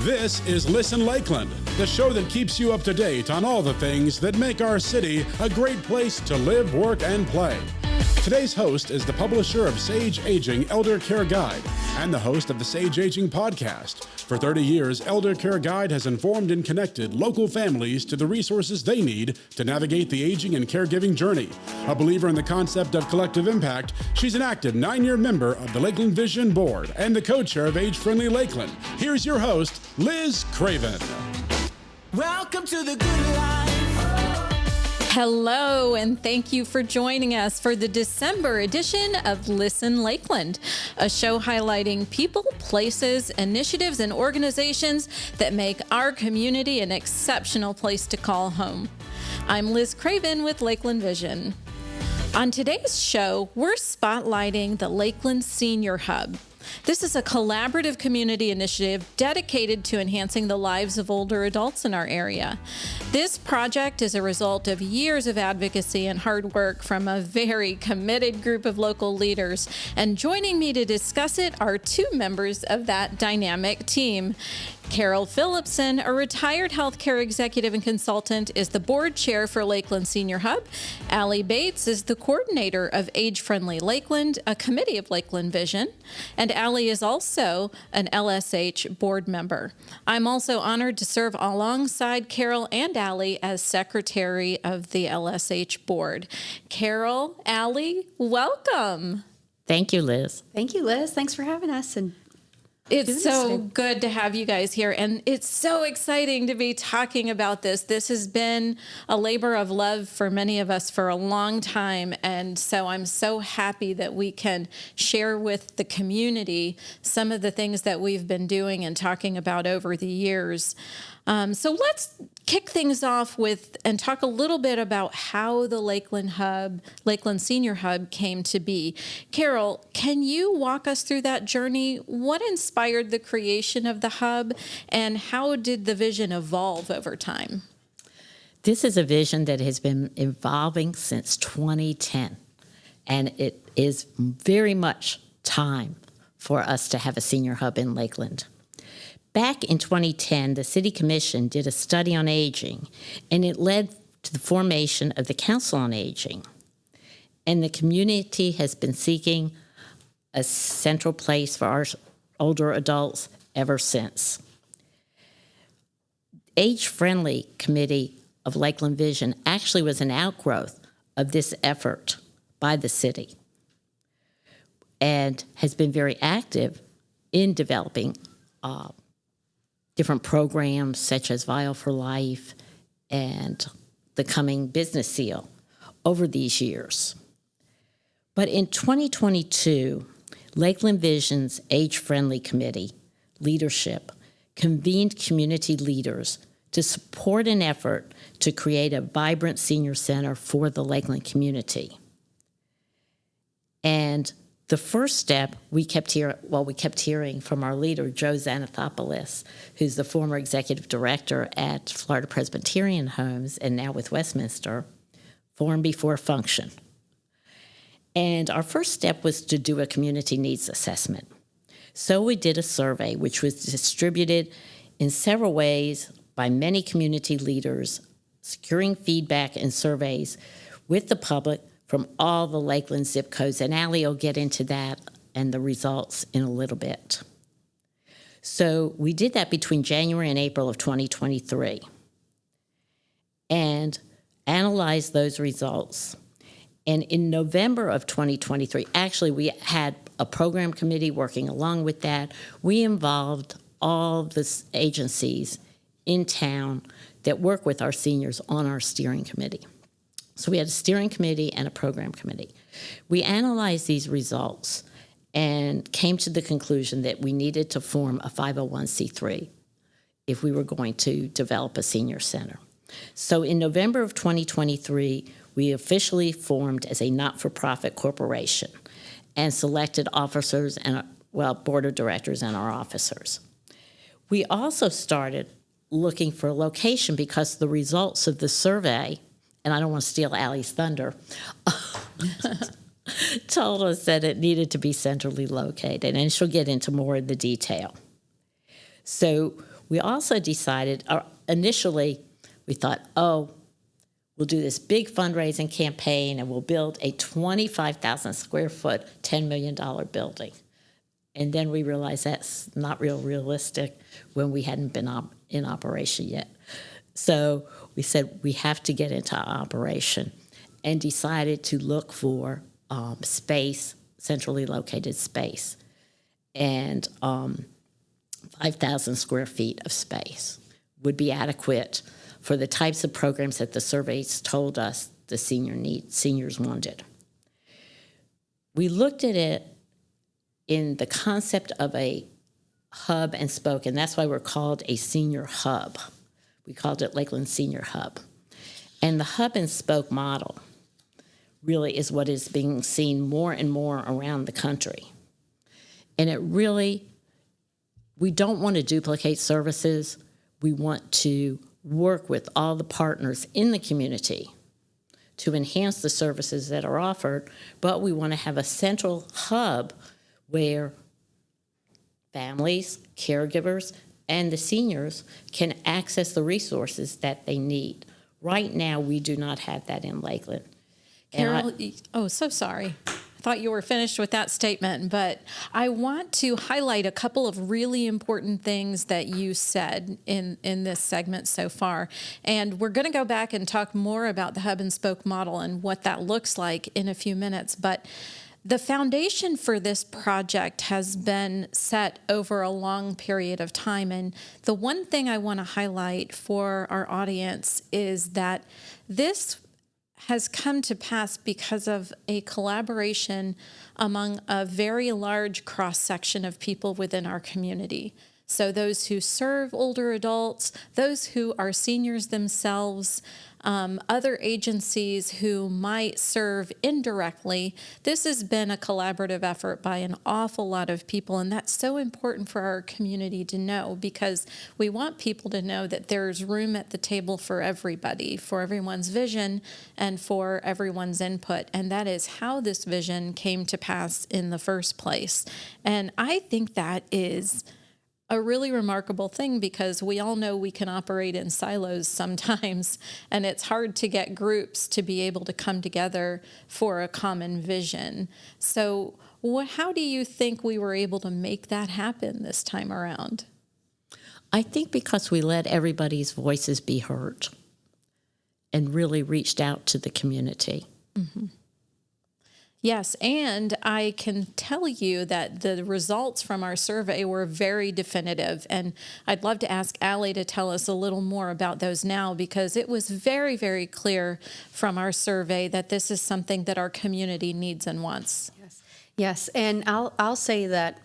This is Listen Lakeland, the show that keeps you up to date on all the things that make our city a great place to live, work, and play. Today's host is the publisher of Sage Aging Elder Care Guide and the host of the Sage Aging podcast. For 30 years, Elder Care Guide has informed and connected local families to the resources they need to navigate the aging and caregiving journey. A believer in the concept of collective impact, she's an active 9-year member of the Lakeland Vision Board and the co-chair of Age-Friendly Lakeland. Here's your host, Liz Craven. Welcome to the good life. Hello, and thank you for joining us for the December edition of Listen Lakeland, a show highlighting people, places, initiatives, and organizations that make our community an exceptional place to call home. I'm Liz Craven with Lakeland Vision. On today's show, we're spotlighting the Lakeland Senior Hub. This is a collaborative community initiative dedicated to enhancing the lives of older adults in our area. This project is a result of years of advocacy and hard work from a very committed group of local leaders. And joining me to discuss it are two members of that dynamic team. Carole Philipson, a retired healthcare executive and consultant, is the board chair for Lakeland Senior Hub. Allie Bates is the coordinator of Age-Friendly Lakeland, a committee of Lakeland Vision. And Allie is also an LSH board member. I'm also honored to serve alongside Carole and Allie as secretary of the LSH board. Carole, Allie, welcome. Thank you, Liz. Thank you, Liz. Thanks for having us. And it's so good to have you guys here, and it's so exciting to be talking about this. This has been a labor of love for many of us for a long time, and so I'm so happy that we can share with the community some of the things that we've been doing and talking about over the years. So let's kick things off with and talk a little bit about how the Lakeland Senior Hub came to be. Carole, can you walk us through that journey? What inspired the creation of the hub, and how did the vision evolve over time? This is a vision that has been evolving since 2010, and it is very much time for us to have a senior hub in Lakeland. Back in 2010, the City Commission did a study on aging, and it led to the formation of the Council on Aging. And the community has been seeking a central place for our older adults ever since. Age-Friendly Committee of Lakeland Vision actually was an outgrowth of this effort by the city and has been very active in developing different programs such as Vial for Life and the Coming Business Seal over these years. But in 2022, Lakeland Vision's Age-Friendly Committee leadership convened community leaders to support an effort to create a vibrant senior center for the Lakeland community. And the first step, we kept hearing from our leader, Joe Xanathopoulos, who's the former executive director at Florida Presbyterian Homes and now with Westminster, form before function. And our first step was to do a community needs assessment. So we did a survey, which was distributed in several ways by many community leaders, securing feedback and surveys with the public from all the Lakeland zip codes, and Allie will get into that and the results in a little bit. So we did that between January and April of 2023 and analyzed those results. And in November of 2023, actually we had a program committee working along with that. We involved all the agencies in town that work with our seniors on our steering committee. So we had a steering committee and a program committee. We analyzed these results and came to the conclusion that we needed to form a 501c3 if we were going to develop a senior center. So in November of 2023, we officially formed as a not-for-profit corporation and selected officers and, board of directors and our officers. We also started looking for a location because the results of the survey, and I don't want to steal Allie's thunder, told us that it needed to be centrally located, and she'll get into more of the detail. So We also decided, initially, we thought, we'll do this big fundraising campaign and we'll build a 25,000 square foot, $10 million building. And then we realized that's not realistic when we hadn't been in operation yet. So we said we have to get into operation and decided to look for space, centrally located space, and 5,000 square feet of space would be adequate for the types of programs that the surveys told us the seniors wanted. We looked at it in the concept of a hub and spoke, and that's why we're called a senior hub. We called it Lakeland Senior Hub. And the hub and spoke model really is what is being seen more and more around the country. And it really, we don't want to duplicate services. We want to work with all the partners in the community to enhance the services that are offered, but we want to have a central hub where families, caregivers, and the seniors can access the resources that they need. Right now, we do not have that in Lakeland. Carole, so sorry. I thought you were finished with that statement, but I want to highlight a couple of really important things that you said in this segment so far. And we're going to go back and talk more about the hub and spoke model and what that looks like in a few minutes. But the foundation for this project has been set over a long period of time. And the one thing I want to highlight for our audience is that this has come to pass because of a collaboration among a very large cross-section of people within our community. So those who serve older adults, those who are seniors themselves, other agencies who might serve indirectly. This has been a collaborative effort by an awful lot of people, and that's so important for our community to know, because we want people to know that there's room at the table for everybody, for everyone's vision and for everyone's input, and that is how this vision came to pass in the first place. And I think that is a really remarkable thing, because we all know we can operate in silos sometimes, and it's hard to get groups to be able to come together for a common vision. So how do you think we were able to make that happen this time around? I think because we let everybody's voices be heard and really reached out to the community. Mm-hmm. Yes, and I can tell you that the results from our survey were very definitive, and I'd love to ask Allie to tell us a little more about those now, because it was very, very clear from our survey that this is something that our community needs and wants. Yes, and I'll say that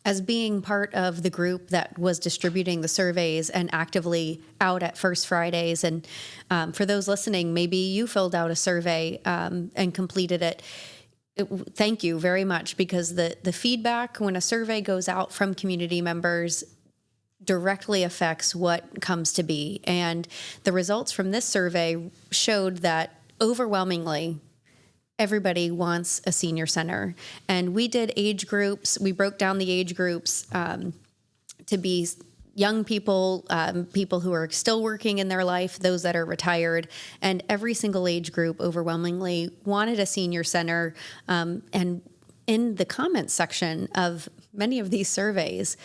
as being part of the group that was distributing the surveys and actively out at First Fridays, and for those listening, maybe you filled out a survey and completed it. Thank you very much, because the feedback when a survey goes out from community members directly affects what comes to be. And the results from this survey showed that overwhelmingly, everybody wants a senior center. And we did age groups. We broke down the age groups to be young people, people who are still working in their life, those that are retired, and every single age group overwhelmingly wanted a senior center. And in the comments section of many of these surveys,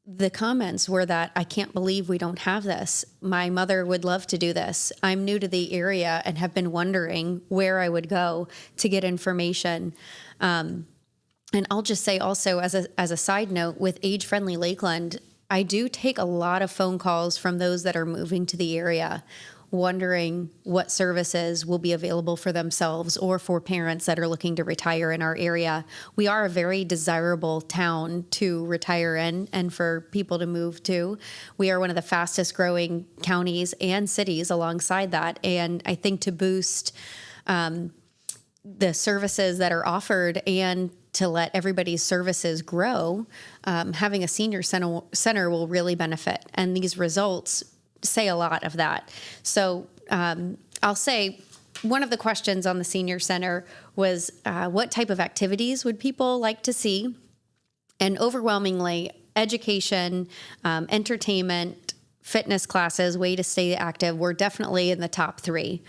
the comments were that, I can't believe we don't have this. My mother would love to do this. I'm new to the area and have been wondering where I would go to get information. And I'll just say also, as a side note, with Age-Friendly Lakeland, I do take a lot of phone calls from those that are moving to the area, wondering what services will be available for themselves or for parents that are looking to retire in our area. We are a very desirable town to retire in and for people to move to. We are one of the fastest growing counties and cities alongside that. And I think to boost the services that are offered and to let everybody's services grow, having a senior center will really benefit. And these results say a lot of that. So I'll say one of the questions on the senior center was what type of activities would people like to see? And overwhelmingly, education, entertainment, fitness classes, way to stay active were definitely in the top 3.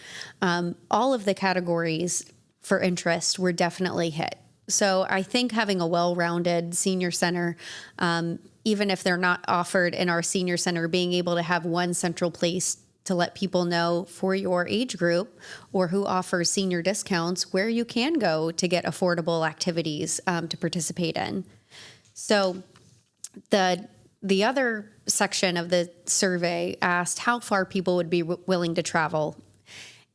All of the categories for interest were definitely hit. So I think having a well-rounded senior center, even if they're not offered in our senior center, being able to have one central place to let people know for your age group or who offers senior discounts where you can go to get affordable activities to participate in. So the other section of the survey asked how far people would be willing to travel.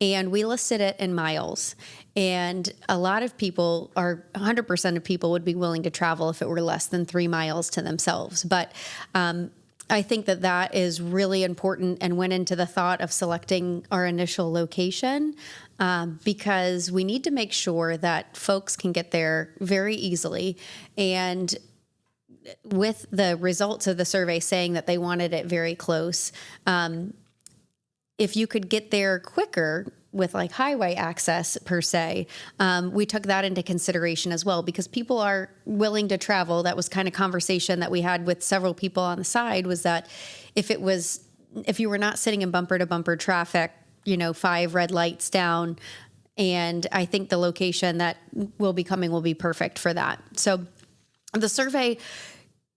And we listed it in miles. And a lot of people, or 100% of people, would be willing to travel if it were less than 3 miles to themselves. But I think that is really important and went into the thought of selecting our initial location because we need to make sure that folks can get there very easily. And with the results of the survey saying that they wanted it very close, if you could get there quicker with like highway access per se, we took that into consideration as well because people are willing to travel. That was kind of conversation that we had with several people on the side, was that if you were not sitting in bumper to bumper traffic, 5 red lights down, and I think the location that will be coming will be perfect for that. So the survey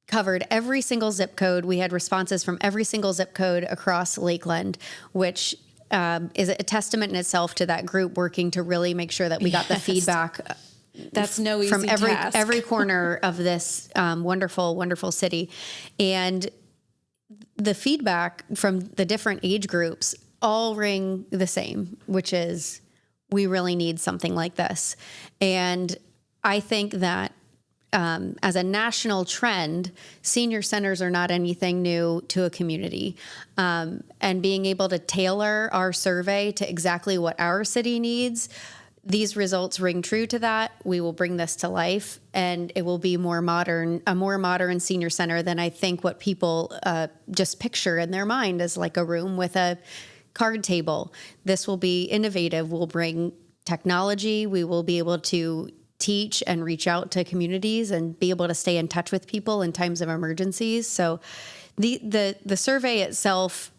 covered every single zip code. We had responses from every single zip code across Lakeland, which is a testament in itself to that group working to really make sure that we got the feedback. That's no easy from task. every corner of this wonderful, wonderful city. And the feedback from the different age groups all ring the same, which is we really need something like this. And I think that as a national trend, senior centers are not anything new to a community. And being able to tailor our survey to exactly what our city needs, these results ring true to that. We will bring this to life, and it will be a more modern senior center than I think what people just picture in their mind as like a room with a card table. This will be innovative. We'll bring technology. We will be able to teach and reach out to communities and be able to stay in touch with people in times of emergencies. So the survey itself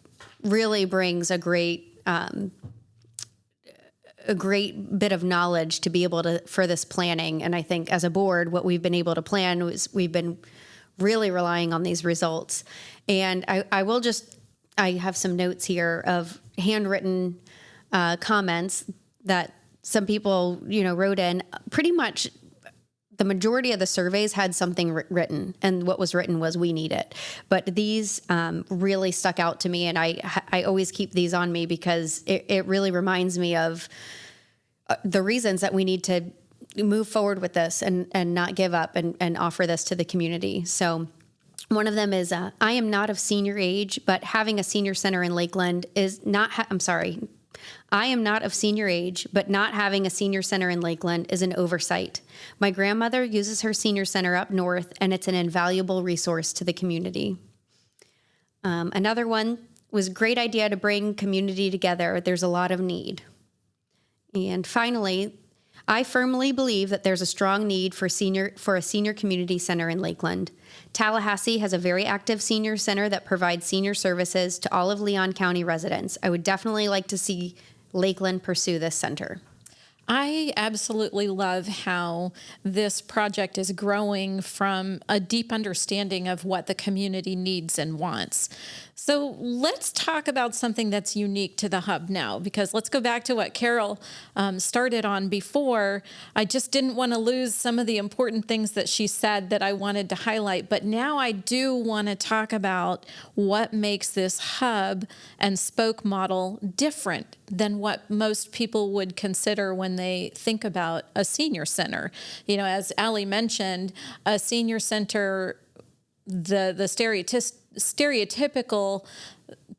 really brings a great bit of knowledge to be able to, for this planning. And I think as a board, what we've been able to plan was we've been really relying on these results. And I have some notes here of handwritten comments that some people, wrote in. Pretty much the majority of the surveys had something written, and what was written was, we need it. But these really stuck out to me, and I always keep these on me because it really reminds me of the reasons that we need to move forward with this and not give up and offer this to the community. So one of them is, I am not of senior age, but having a senior center in Lakeland is not, I am not of senior age, but not having a senior center in Lakeland is an oversight. My grandmother uses her senior center up north, and it's an invaluable resource to the community. Another one was, great idea to bring community together. There's a lot of need. And finally, I firmly believe that there's a strong need for a senior community center in Lakeland. Tallahassee has a very active senior center that provides senior services to all of Leon County residents. I would definitely like to see Lakeland pursue this center. I absolutely love how this project is growing from a deep understanding of what the community needs and wants. So let's talk about something that's unique to the Hub now, because let's go back to what Carole started on before. I just didn't want to lose some of the important things that she said that I wanted to highlight, but now I do want to talk about what makes this Hub and spoke model different than what most people would consider when they think about a senior center. As Allie mentioned, a senior center, the stereotypical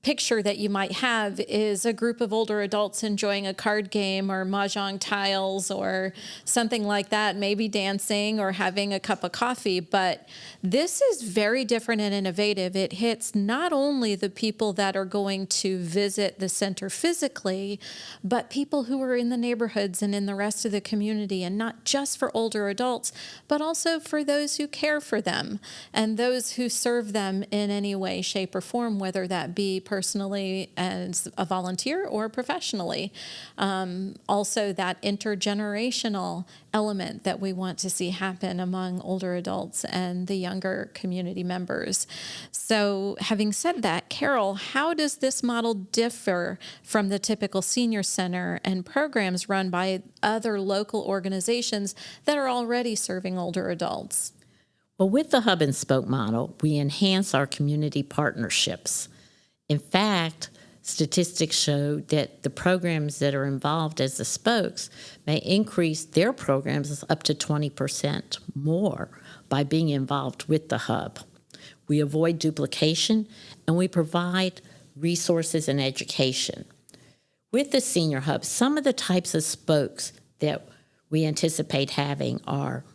picture that you might have is a group of older adults enjoying a card game or mahjong tiles or something like that, maybe dancing or having a cup of coffee. But this is very different and innovative. It hits not only the people that are going to visit the center physically, but people who are in the neighborhoods and in the rest of the community, and not just for older adults, but also for those who care for them and those who serve them in any way, shape, or form, whether that be personally as a volunteer or professionally. Also, that intergenerational element that we want to see happen among older adults and the younger community members. So, having said that, Carole, how does this model differ from the typical senior center and programs run by other local organizations that are already serving older adults? Well, with the hub and spoke model, we enhance our community partnerships. In fact, statistics show that the programs that are involved as the spokes may increase their programs up to 20% more by being involved with the hub. We avoid duplication, and we provide resources and education. With the Senior Hub, some of the types of spokes that we anticipate having are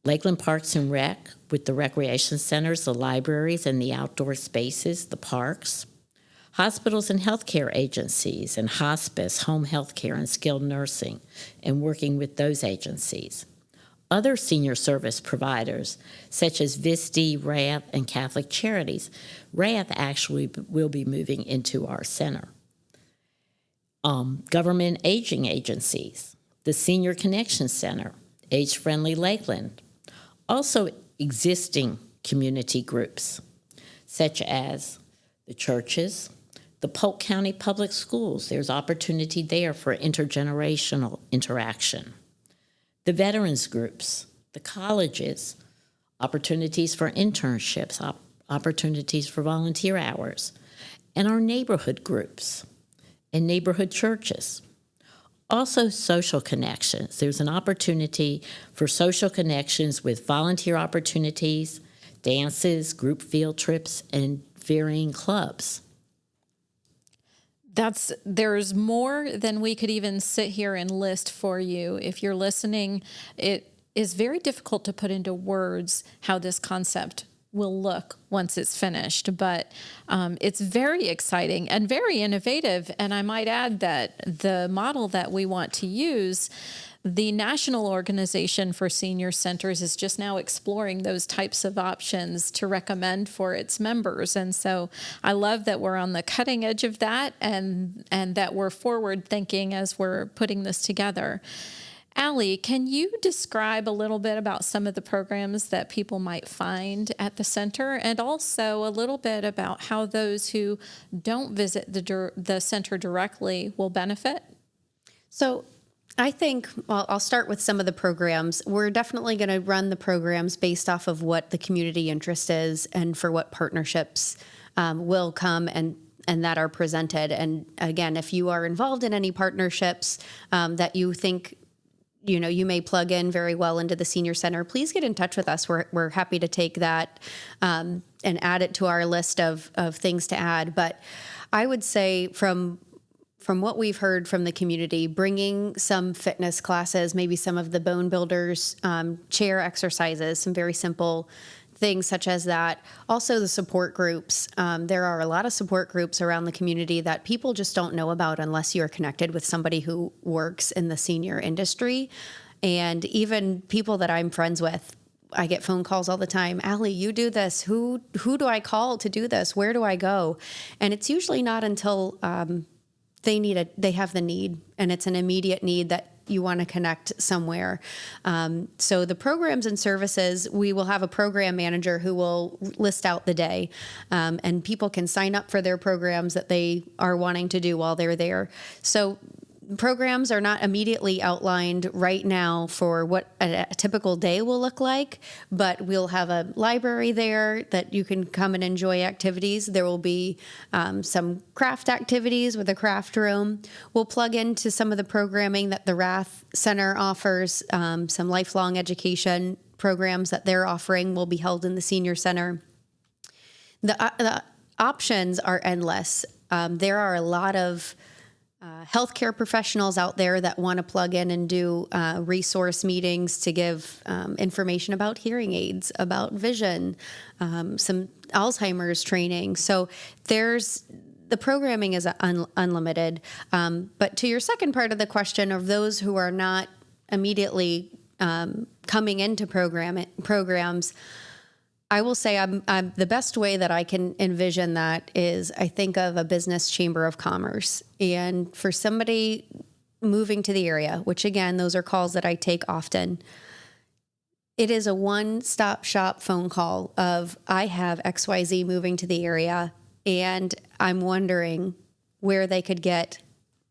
Lakeland Parks and Rec, with the recreation centers, the libraries, and the outdoor spaces, the parks. Hospitals and healthcare agencies, and hospice, home healthcare, and skilled nursing, and working with those agencies. Other senior service providers, such as VISD, RATH, and Catholic Charities. RATH actually will be moving into our center. Government aging agencies, the Senior Connection Center, Age-Friendly Lakeland. Also existing community groups, such as the churches, the Polk County Public Schools. There's opportunity there for intergenerational interaction. The veterans groups, the colleges, opportunities for internships, opportunities for volunteer hours, and our neighborhood groups and neighborhood churches. Also, social connections. There's an opportunity for social connections with volunteer opportunities, dances, group field trips, and varying clubs. There's more than we could even sit here and list for you. If you're listening, it is very difficult to put into words how this concept will look once it's finished, but it's very exciting and very innovative. And I might add that the model that we want to use, the National Organization for Senior Centers, is just now exploring those types of options to recommend for its members. And so I love that we're on the cutting edge of that, and that we're forward thinking as we're putting this together. Allie, can you describe a little bit about some of the programs that people might find at the center, and also a little bit about how those who don't visit the center directly will benefit? So I think, well, I'll start with some of the programs. We're definitely going to run the programs based off of what the community interest is and for what partnerships will come and that are presented. And again, if you are involved in any partnerships that you think you may plug in very well into the senior center, please get in touch with us. We're happy to take that and add it to our list of things to add. But I would say from what we've heard from the community, bringing some fitness classes, maybe some of the bone builders, chair exercises, some very simple things such as that. Also the support groups. There are a lot of support groups around the community that people just don't know about unless you're connected with somebody who works in the senior industry. And even people that I'm friends with, I get phone calls all the time. Allie, you do this. Who do I call to do this? Where do I go? And it's usually not until they have the need, and it's an immediate need that you want to connect somewhere. So the programs and services, we will have a program manager who will list out the day, and people can sign up for their programs that they are wanting to do while they're there. So programs are not immediately outlined right now for what a typical day will look like, but we'll have a library there that you can come and enjoy activities. There will be some craft activities with a craft room. We'll plug into some of the programming that the RATH Center offers. Some lifelong education programs that they're offering will be held in the senior center. The options are endless. There are a lot of healthcare professionals out there that want to plug in and do resource meetings to give information about hearing aids, about vision, some Alzheimer's training. So the programming is unlimited. But to your second part of the question, of those who are not immediately coming into programs, I will say I'm the best way that I can envision that is I think of a business chamber of commerce. And for somebody moving to the area, which again, those are calls that I take often, it is a one-stop shop phone call of I have XYZ moving to the area and I'm wondering where they could get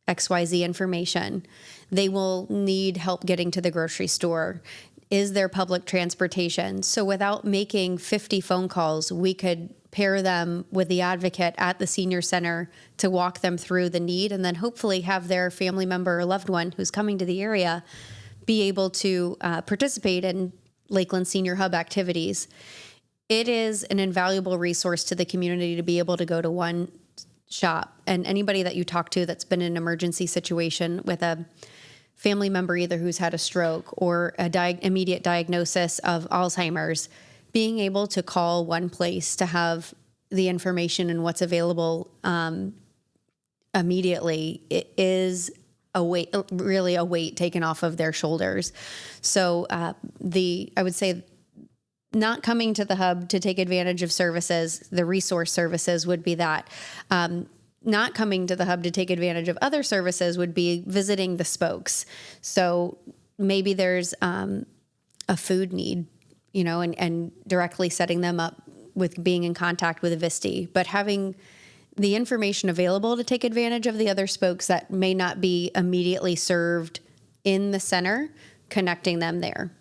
XYZ information. They will need help getting to the grocery store. Is there public transportation? So without making 50 phone calls, we could pair them with the advocate at the senior center to walk them through the need and then hopefully have their family member or loved one who's coming to the area be able to participate in Lakeland Senior Hub activities. It is an invaluable resource to the community to be able to go to one shop. And anybody that you talk to that's been in an emergency situation with a family member either who's had a stroke or immediate diagnosis of Alzheimer's, being able to call one place to have the information and what's available immediately, it is really a weight taken off of their shoulders. So I would say not coming to the hub to take advantage of services, the resource services would be that. Not coming to the hub to take advantage of other services would be visiting the spokes. So maybe there's a food need, and directly setting them up with being in contact with a VISTI, but having the information available to take advantage of the other spokes that may not be immediately served in the center, connecting them there.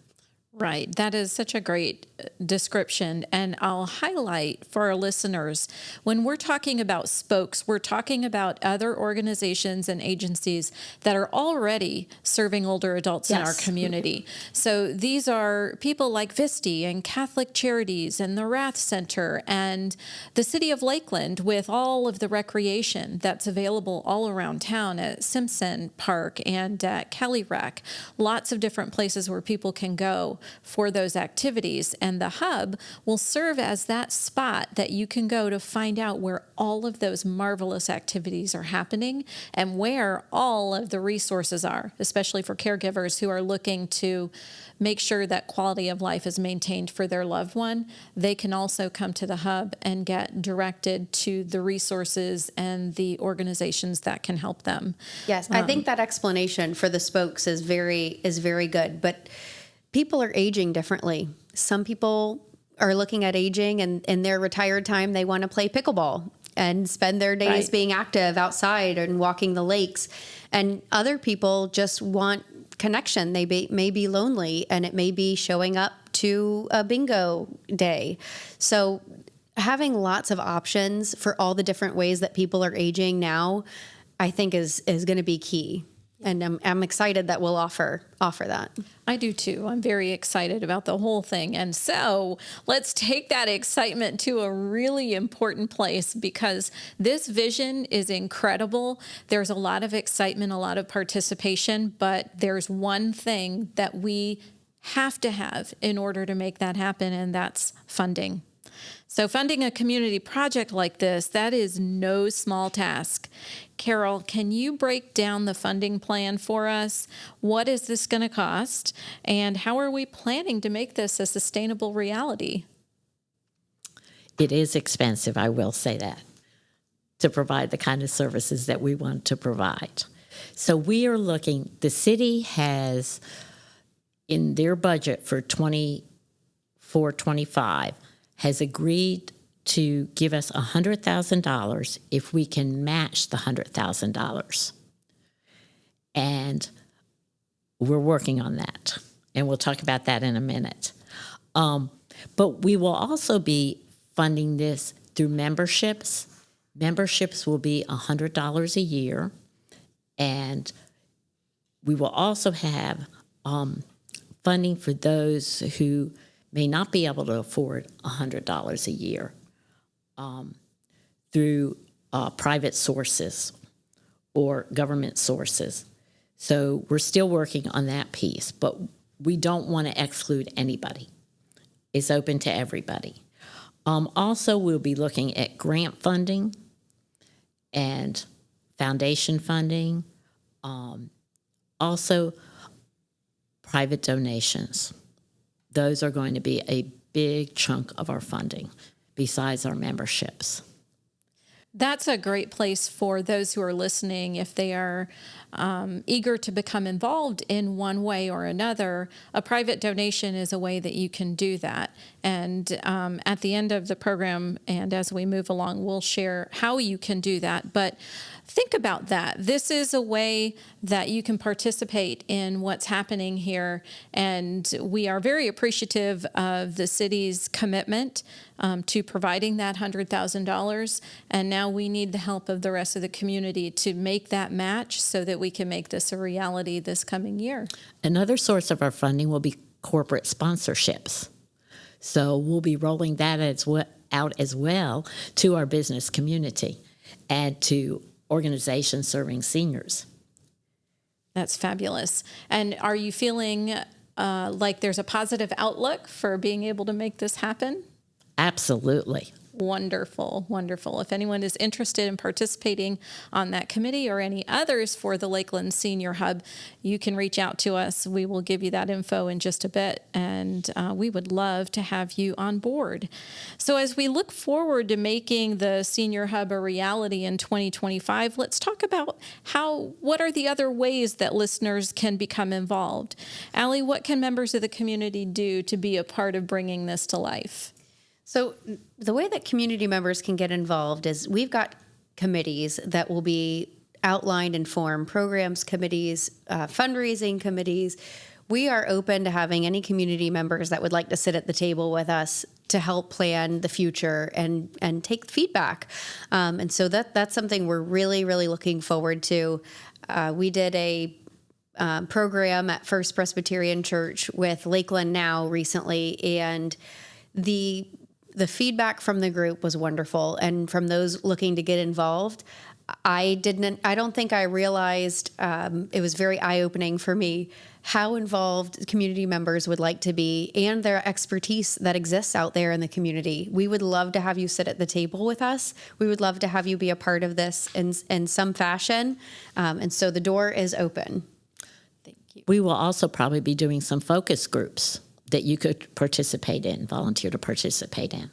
Right. That is such a great description. And I'll highlight for our listeners, when we're talking about spokes, we're talking about other organizations and agencies that are already serving older adults in our community. So these are people like VISTI and Catholic Charities and the Rath Center and the City of Lakeland with all of the recreation that's available all around town at Simpson Park and at Kelly Rec. Lots of different places where people can go for those activities. And the hub will serve as that spot that you can go to find out where all of those marvelous activities are happening and where all of the resources are, especially for caregivers who are looking to make sure that quality of life is maintained for their loved one. They can also come to the hub and get directed to the resources and the organizations that can help them. Yes, I think that explanation for the spokes is very good, but people are aging differently. Some people are looking at aging and in their retired time, they want to play pickleball and spend their days being active outside and walking the lakes. And other people just want connection. They may be lonely, and it may be showing up to a bingo day. So having lots of options for all the different ways that people are aging now, I think is going to be key. And I'm excited that we'll offer that. I do too. I'm very excited about the whole thing. And so let's take that excitement to a really important place, because this vision is incredible. There's a lot of excitement, a lot of participation, but there's one thing that we have to have in order to make that happen, and that's funding. So funding a community project like this, that is no small task. Carole, can you break down the funding plan for us? What is this going to cost? And how are we planning to make this a sustainable reality? It is expensive, I will say that, to provide the kind of services that we want to provide. So we are looking, the city has in their budget for 24-25 has agreed to give us $100,000 if we can match the $100,000. And we're working on that. And we'll talk about that in a minute. But we will also be funding this through memberships. Memberships will be $100 a year. And we will also have funding for those who may not be able to afford $100 a year through private sources or government sources. So we're still working on that piece, but we don't want to exclude anybody. It's open to everybody. Also, we'll be looking at grant funding and foundation funding, also private donations. Those are going to be a big chunk of our funding besides our memberships. That's a great place for those who are listening, if they are eager to become involved in one way or another. A private donation is a way that you can do that. And at the end of the program, and as we move along, we'll share how you can do that. But think about that. This is a way that you can participate in what's happening here. And we are very appreciative of the city's commitment to providing that $100,000. And now we need the help of the rest of the community to make that match so that we can make this a reality this coming year. Another source of our funding will be corporate sponsorships. So we'll be rolling that out as well to our business community and to organizations serving seniors. That's fabulous. And are you feeling like there's a positive outlook for being able to make this happen? Absolutely. Wonderful, wonderful. If anyone is interested in participating on that committee or any others for the Lakeland Senior Hub, you can reach out to us. We will give you that info in just a bit, and we would love to have you on board. So as we look forward to making the Senior Hub a reality in 2025, let's talk about what are the other ways that listeners can become involved. Allie, what can members of the community do to be a part of bringing this to life? So the way that community members can get involved is we've got committees that will be outlined and form, programs committees, fundraising committees. We are open to having any community members that would like to sit at the table with us to help plan the future and take feedback. And so that's something we're really, really looking forward to. We did a program at First Presbyterian Church with Lakeland Now recently, and the feedback from the group was wonderful. And from those looking to get involved, I don't think I realized, it was very eye-opening for me how involved community members would like to be and their expertise that exists out there in the community. We would love to have you sit at the table with us. We would love to have you be a part of this in some fashion. And so the door is open. Thank you. We will also probably be doing some focus groups that you could participate in, volunteer to participate in.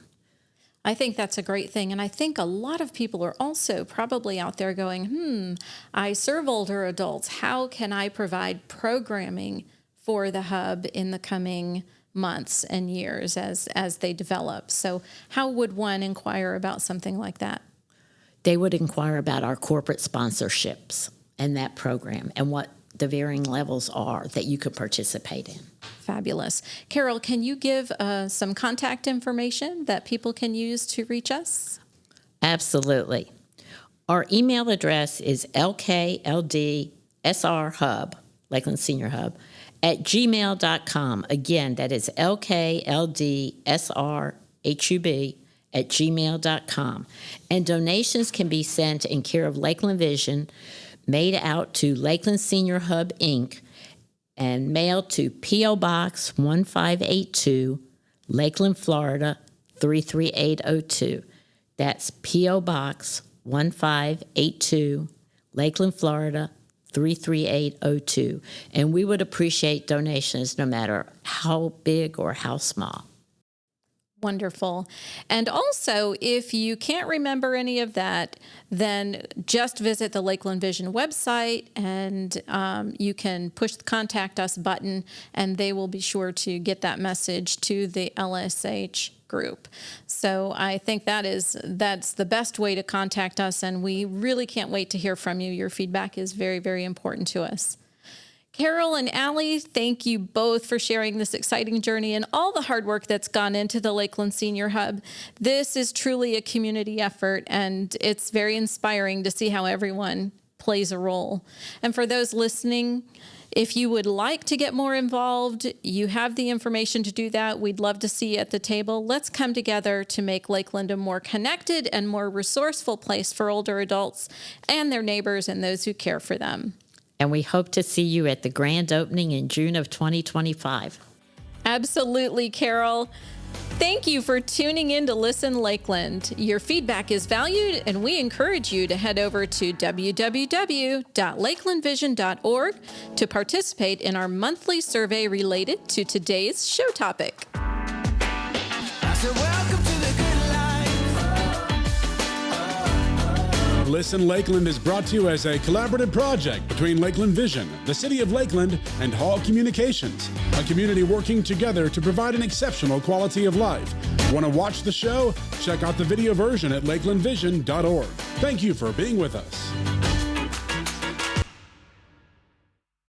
I think that's a great thing. And I think a lot of people are also probably out there going, I serve older adults. How can I provide programming for the hub in the coming months and years as they develop? So how would one inquire about something like that? They would inquire about our corporate sponsorships and that program and what the varying levels are that you could participate in. Fabulous. Carole, can you give some contact information that people can use to reach us? Absolutely. Our email address is lkldsrhub, Lakeland Senior Hub, at gmail.com. Again, that is lkldsrhub at gmail.com. And donations can be sent in care of Lakeland Vision, made out to Lakeland Senior Hub, Inc., and mailed to P.O. Box 1582, Lakeland, Florida 33802. That's P.O. Box 1582, Lakeland, Florida 33802. And we would appreciate donations no matter how big or how small. Wonderful. And also, if you can't remember any of that, then just visit the Lakeland Vision website and you can push the Contact Us button and they will be sure to get that message to the LSH group. So I think that's the best way to contact us, and we really can't wait to hear from you. Your feedback is very, very important to us. Carole and Allie, thank you both for sharing this exciting journey and all the hard work that's gone into the Lakeland Senior Hub. This is truly a community effort, and it's very inspiring to see how everyone plays a role. And for those listening, if you would like to get more involved, you have the information to do that. We'd love to see you at the table. Let's come together to make Lakeland a more connected and more resourceful place for older adults and their neighbors and those who care for them. And we hope to see you at the grand opening in June of 2025. Absolutely, Carole. Thank you for tuning in to Listen Lakeland. Your feedback is valued, and we encourage you to head over to www.lakelandvision.org to participate in our monthly survey related to today's show topic. I said, welcome to the good life. Listen Lakeland is brought to you as a collaborative project between Lakeland Vision, the City of Lakeland, and Hall Communications, a community working together to provide an exceptional quality of life. Want to watch the show? Check out the video version at lakelandvision.org. Thank you for being with us.